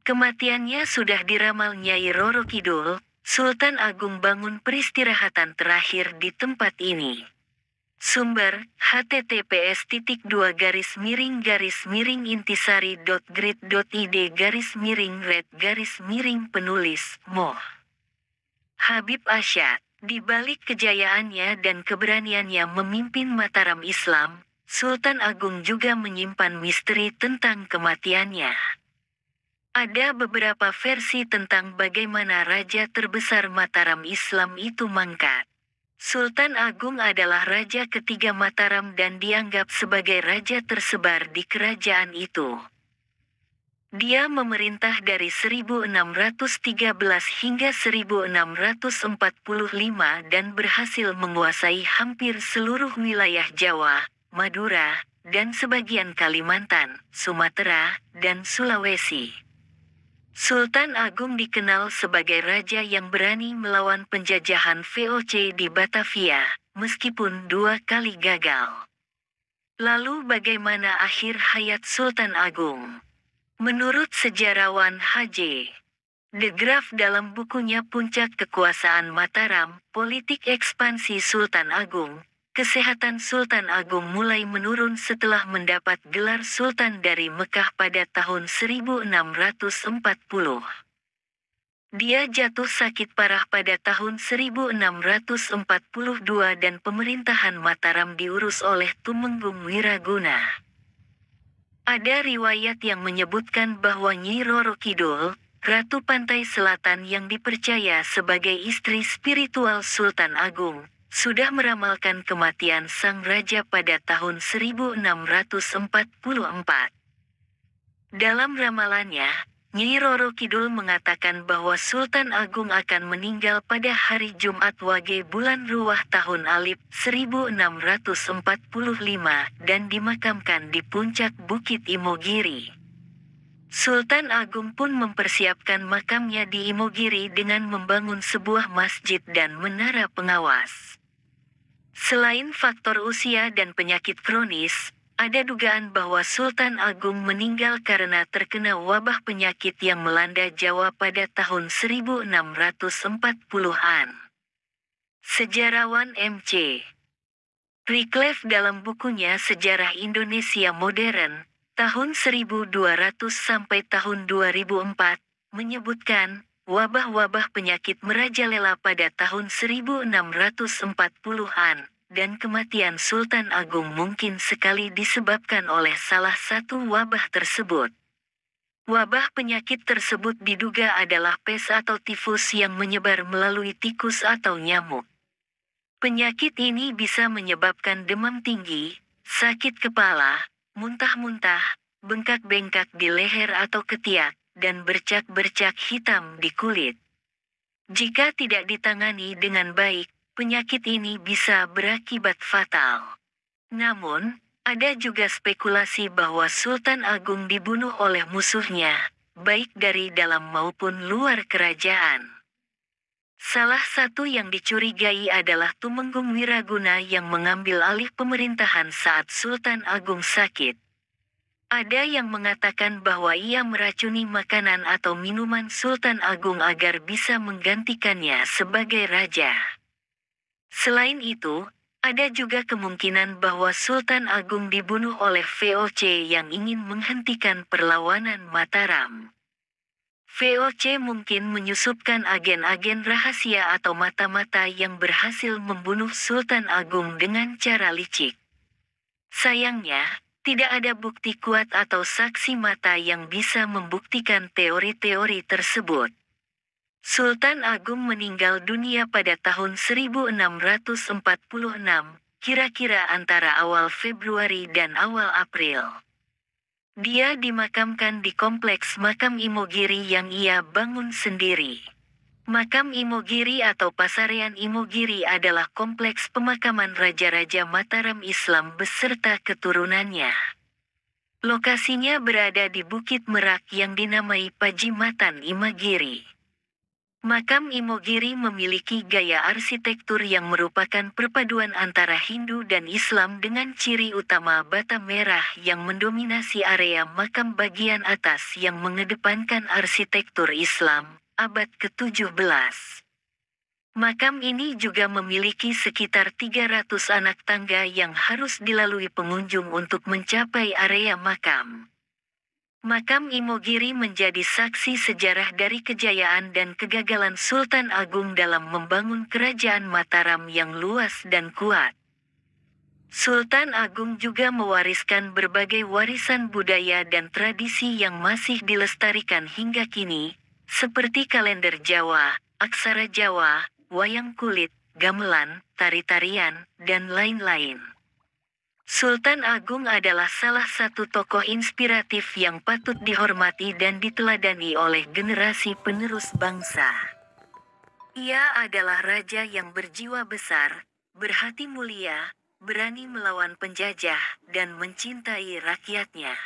Kematiannya sudah diramal Nyai Roro Kidul, Sultan Agung bangun peristirahatan terakhir di tempat ini. Sumber, https://intisari.grid.id/red-penulis, Moh. Habib Asyad, di balik kejayaannya dan keberaniannya memimpin Mataram Islam, Sultan Agung juga menyimpan misteri tentang kematiannya. Ada beberapa versi tentang bagaimana raja terbesar Mataram Islam itu mangkat. Sultan Agung adalah raja ketiga Mataram dan dianggap sebagai raja tersebar di kerajaan itu. Dia memerintah dari 1613 hingga 1645 dan berhasil menguasai hampir seluruh wilayah Jawa, Madura, dan sebagian Kalimantan, Sumatera, dan Sulawesi. Sultan Agung dikenal sebagai raja yang berani melawan penjajahan VOC di Batavia, meskipun 2 kali gagal. Lalu bagaimana akhir hayat Sultan Agung? Menurut sejarawan H.J. de Graaf dalam bukunya Puncak Kekuasaan Mataram, Politik Ekspansi Sultan Agung, kesehatan Sultan Agung mulai menurun setelah mendapat gelar Sultan dari Mekah pada tahun 1640. Dia jatuh sakit parah pada tahun 1642 dan pemerintahan Mataram diurus oleh Tumenggung Wiraguna. Ada riwayat yang menyebutkan bahwa Nyi Roro Kidul, Ratu Pantai Selatan yang dipercaya sebagai istri spiritual Sultan Agung, sudah meramalkan kematian sang raja pada tahun 1644. Dalam ramalannya, Nyi Roro Kidul mengatakan bahwa Sultan Agung akan meninggal pada hari Jumat Wage bulan Ruwah tahun Alif 1645 dan dimakamkan di puncak Bukit Imogiri. Sultan Agung pun mempersiapkan makamnya di Imogiri dengan membangun sebuah masjid dan menara pengawas. Selain faktor usia dan penyakit kronis, ada dugaan bahwa Sultan Agung meninggal karena terkena wabah penyakit yang melanda Jawa pada tahun 1640-an. Sejarawan M.C. Reclef dalam bukunya Sejarah Indonesia Modern, tahun 1200 sampai tahun 2004, menyebutkan, wabah-wabah penyakit merajalela pada tahun 1640-an, dan kematian Sultan Agung mungkin sekali disebabkan oleh salah satu wabah tersebut. Wabah penyakit tersebut diduga adalah pes atau tifus yang menyebar melalui tikus atau nyamuk. Penyakit ini bisa menyebabkan demam tinggi, sakit kepala, muntah-muntah, bengkak-bengkak di leher atau ketiak, dan bercak-bercak hitam di kulit. Jika tidak ditangani dengan baik, penyakit ini bisa berakibat fatal. Namun, ada juga spekulasi bahwa Sultan Agung dibunuh oleh musuhnya, baik dari dalam maupun luar kerajaan. Salah satu yang dicurigai adalah Tumenggung Wiraguna yang mengambil alih pemerintahan saat Sultan Agung sakit. Ada yang mengatakan bahwa ia meracuni makanan atau minuman Sultan Agung agar bisa menggantikannya sebagai raja. Selain itu, ada juga kemungkinan bahwa Sultan Agung dibunuh oleh VOC yang ingin menghentikan perlawanan Mataram. VOC mungkin menyusupkan agen-agen rahasia atau mata-mata yang berhasil membunuh Sultan Agung dengan cara licik. Sayangnya, tidak ada bukti kuat atau saksi mata yang bisa membuktikan teori-teori tersebut. Sultan Agung meninggal dunia pada tahun 1646, kira-kira antara awal Februari dan awal April. Dia dimakamkan di kompleks makam Imogiri yang ia bangun sendiri. Makam Imogiri atau Pasarean Imogiri adalah kompleks pemakaman raja-raja Mataram Islam beserta keturunannya. Lokasinya berada di Bukit Merak yang dinamai Pajimatan Imagiri. Makam Imogiri memiliki gaya arsitektur yang merupakan perpaduan antara Hindu dan Islam dengan ciri utama bata merah yang mendominasi area makam bagian atas yang mengedepankan arsitektur Islam, abad ke-17. Makam ini juga memiliki sekitar 300 anak tangga yang harus dilalui pengunjung untuk mencapai area makam. Makam Imogiri menjadi saksi sejarah dari kejayaan dan kegagalan Sultan Agung dalam membangun kerajaan Mataram yang luas dan kuat. Sultan Agung juga mewariskan berbagai warisan budaya dan tradisi yang masih dilestarikan hingga kini, seperti kalender Jawa, aksara Jawa, wayang kulit, gamelan, tari-tarian, dan lain-lain. Sultan Agung adalah salah satu tokoh inspiratif yang patut dihormati dan diteladani oleh generasi penerus bangsa. Ia adalah raja yang berjiwa besar, berhati mulia, berani melawan penjajah, dan mencintai rakyatnya.